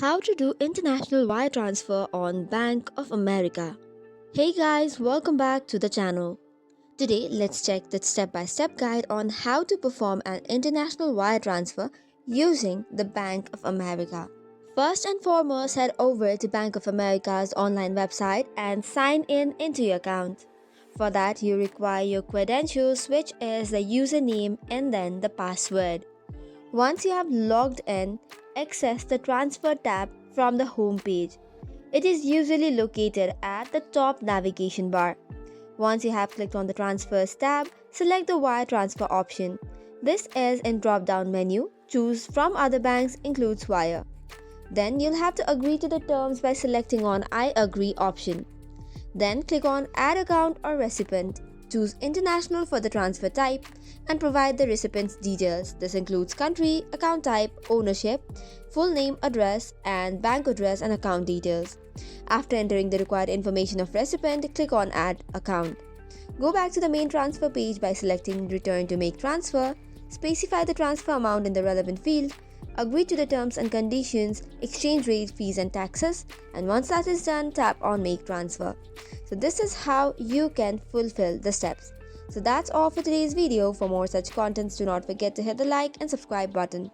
How to do international wire transfer on Bank of America. Hey guys, welcome back to the channel. Today, let's check the step-by-step guide on how to perform an international wire transfer using the Bank of America. First and foremost, head over to Bank of America's online website and sign in into your account. For that, you require your credentials, which is the username and then the password. Once you have logged in, access the Transfer tab from the home page. It is usually located at the top navigation bar. Once you have clicked on the Transfers tab, select the Wire Transfer option. This is in drop-down menu. Choose from other banks includes wire. Then you'll have to agree to the terms by selecting on I agree option. Then click on Add account or recipient. Choose International for the transfer type and provide the recipient's details. This includes country, account type, ownership, full name, address, and bank address and account details. After entering the required information of recipient, click on Add account. Go back to the main transfer page by selecting Return to make transfer, specify the transfer amount in the relevant field, agree to the terms and conditions, exchange rate, fees and taxes, and once that is done, tap on Make Transfer. So this is how you can fulfill the steps. So that's all for today's video. For more such contents, do not forget to hit the like and subscribe button.